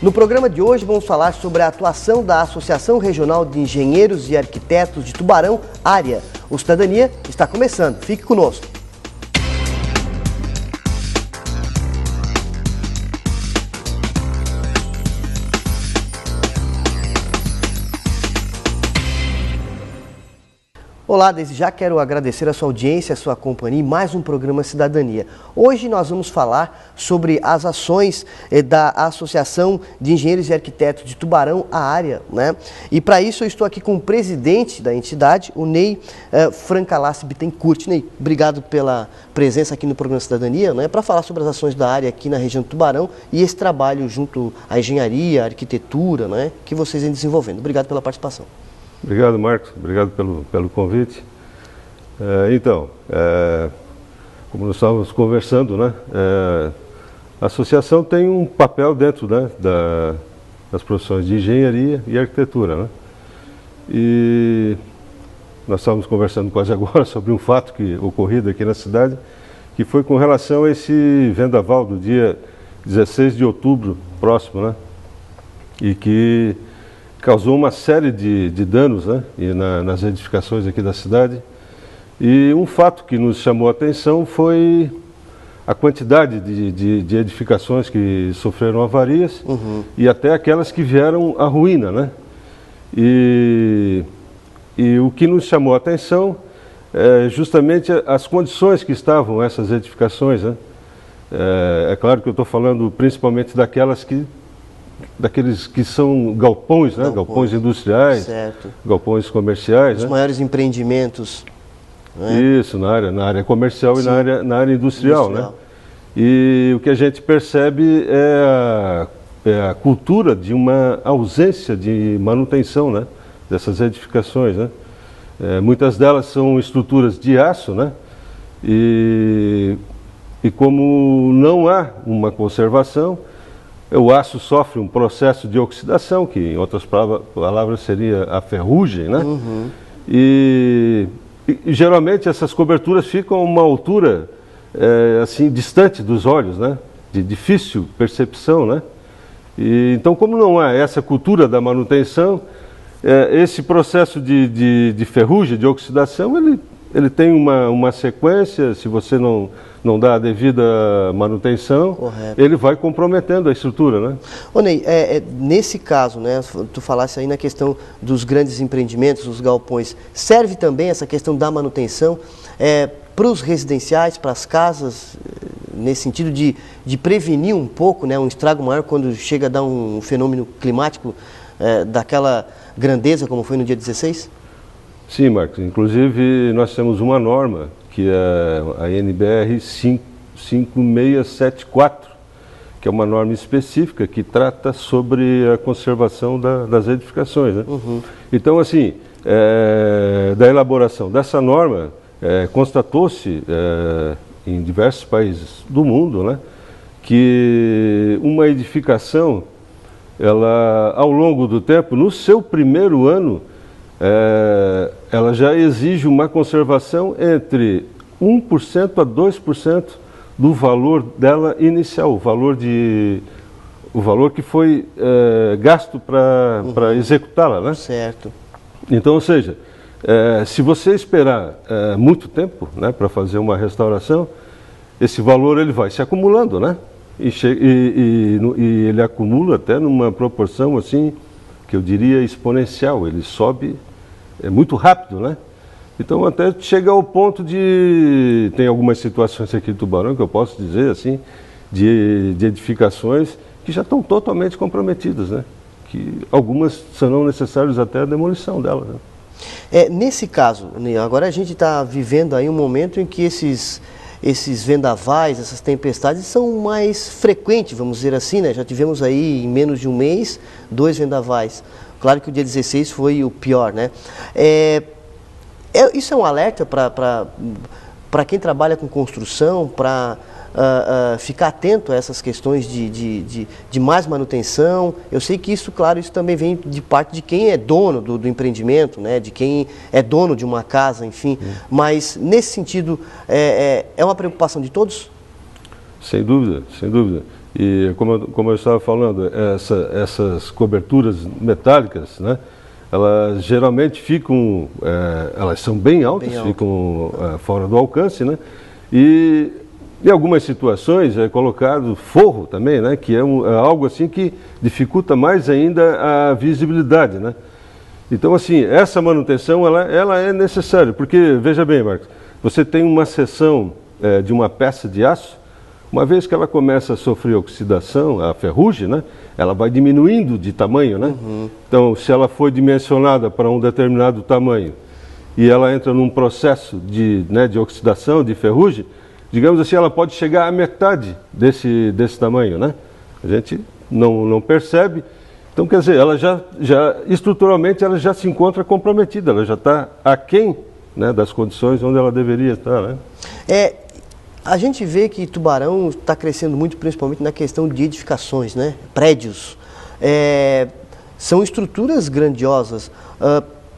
No programa de hoje vamos falar sobre a atuação da Associação Regional de Engenheiros e Arquitetos de Tubarão, AREA. O Cidadania está começando, fique conosco. Olá, desde já quero agradecer a sua audiência, a sua companhia em mais um programa Cidadania. Hoje nós vamos falar sobre as ações da Associação de Engenheiros e Arquitetos de Tubarão, a AREA, né? E para isso eu estou aqui com o presidente da entidade, o Ney Francalassi Bittencourt. Ney, obrigado pela presença aqui no programa Cidadania, né? Para falar sobre as ações da AREA aqui na região do Tubarão e esse trabalho junto à engenharia, à arquitetura, né? Que vocês vêm desenvolvendo. Obrigado pela participação. Obrigado, Marcos. Obrigado pelo convite. Como nós estávamos conversando, né, a associação tem um papel dentro, né, das profissões de engenharia e arquitetura, né? E nós estávamos conversando quase agora sobre um fato que ocorrido aqui na cidade, que foi com relação a esse vendaval do dia 16 de outubro próximo, né? E que causou uma série de danos, né, nas edificações aqui da cidade. E um fato que nos chamou a atenção foi a quantidade de edificações que sofreram avarias, e até aquelas que vieram à ruína, né? E o que nos chamou a atenção é justamente as condições que estavam essas edificações, né? É claro que eu estou falando principalmente daqueles que são galpões, né? Galpões industriais, certo. Galpões comerciais. Os maiores empreendimentos. Né? Isso, na área comercial. Sim. E na área industrial. Né? E o que a gente percebe é a cultura de uma ausência de manutenção, né? Dessas edificações. Né? Muitas delas são estruturas de aço, né? E como não há uma conservação, o aço sofre um processo de oxidação, que em outras palavras seria a ferrugem, né? E geralmente essas coberturas ficam a uma altura assim, distante dos olhos, né? De difícil percepção, né? Então, como não há essa cultura da manutenção, esse processo de ferrugem, de oxidação, ele tem uma sequência. Se você não dá a devida manutenção, correto, ele vai comprometendo a estrutura, né? Ô Ney, nesse caso, né, tu falasse aí na questão dos grandes empreendimentos, os galpões, serve também essa questão da manutenção para os residenciais, para as casas, nesse sentido de prevenir um pouco, né, um estrago maior quando chega a dar um fenômeno climático daquela grandeza como foi no dia 16? Sim, Marcos. Inclusive nós temos uma norma, que é a NBR 5674, que é uma norma específica que trata sobre a conservação das edificações, né? Então, assim, da elaboração dessa norma, constatou-se em diversos países do mundo, né, que uma edificação, ela, ao longo do tempo, no seu primeiro ano, ela já exige uma conservação entre 1% a 2% do valor dela inicial, o valor que foi gasto para executá-la, né? Certo. Então, ou seja, se você esperar muito tempo, né, para fazer uma restauração, esse valor ele vai se acumulando, né? E ele acumula até numa proporção assim, que eu diria exponencial. Ele sobe muito rápido, né? Então até chega ao ponto tem algumas situações aqui em Tubarão que eu posso dizer assim, de edificações que já estão totalmente comprometidas, né? Que algumas serão necessárias até a demolição delas, né? Nesse caso, agora a gente está vivendo aí um momento em que esses vendavais, essas tempestades são mais frequentes, vamos dizer assim, né? Já tivemos aí em menos de um mês 2 vendavais. Claro que o dia 16 foi o pior, né? Isso é um alerta para quem trabalha com construção, para ficar atento a essas questões de mais manutenção. Eu sei que isso, claro, isso também vem de parte de quem é dono do empreendimento, né? De quem é dono de uma casa, enfim. Mas, nesse sentido, é uma preocupação de todos? Sem dúvida, sem dúvida. E como eu estava falando, essas coberturas metálicas, né, elas geralmente ficam, elas são bem altas, ficam fora do alcance, né, e em algumas situações é colocado forro também, né, que é algo assim que dificulta mais ainda a visibilidade, né. Então, assim, essa manutenção ela é necessária, porque, veja bem, Marcos, você tem uma seção de uma peça de aço, uma vez que ela começa a sofrer oxidação, a ferrugem, né, ela vai diminuindo de tamanho, né? Uhum. Então, se ela foi dimensionada para um determinado tamanho e ela entra num processo de oxidação, de ferrugem, digamos assim, ela pode chegar à metade desse tamanho, né? A gente não percebe. Então, quer dizer, ela já estruturalmente ela já se encontra comprometida, ela já está aquém, né, das condições onde ela deveria estar, né? A gente vê que Tubarão está crescendo muito, principalmente na questão de edificações, né? Prédios. São estruturas grandiosas.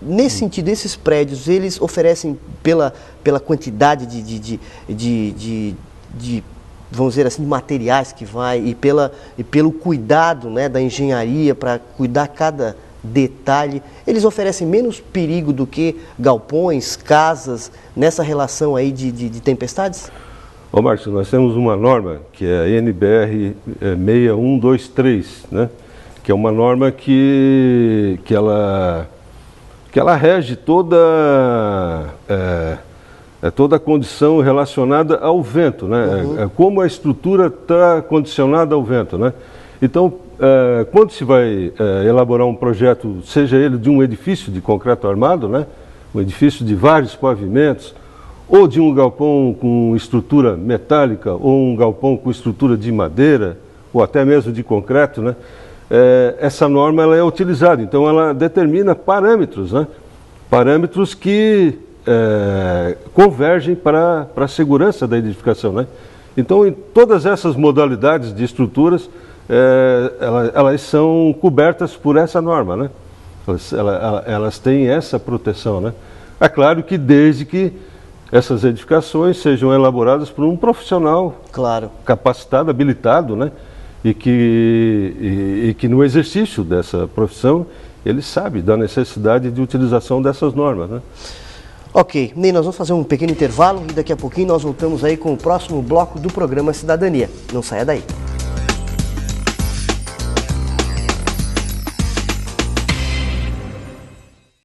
Nesse sentido, esses prédios, eles oferecem pela quantidade de vamos dizer assim, de materiais que vai e pelo cuidado, né, da engenharia para cuidar cada detalhe, eles oferecem menos perigo do que galpões, casas, nessa relação aí de tempestades? Ô Márcio, nós temos uma norma que é a NBR 6123, né, que é uma norma que ela rege toda a condição relacionada ao vento, né? Uhum. Como a estrutura está condicionada ao vento, né? Então, quando se vai elaborar um projeto, seja ele de um edifício de concreto armado, né? Um edifício de vários pavimentos, ou de um galpão com estrutura metálica, ou um galpão com estrutura de madeira, ou até mesmo de concreto, né? Essa norma ela é utilizada, então ela determina parâmetros, né? Parâmetros que convergem para a segurança da edificação, né? Então, em todas essas modalidades de estruturas, elas são cobertas por essa norma, né? Elas têm essa proteção, né? É claro que desde que essas edificações sejam elaboradas por um profissional, claro, capacitado, habilitado, né? E que no exercício dessa profissão ele sabe da necessidade de utilização dessas normas, né? Ok, Ney, nós vamos fazer um pequeno intervalo e daqui a pouquinho nós voltamos aí com o próximo bloco do programa Cidadania. Não saia daí.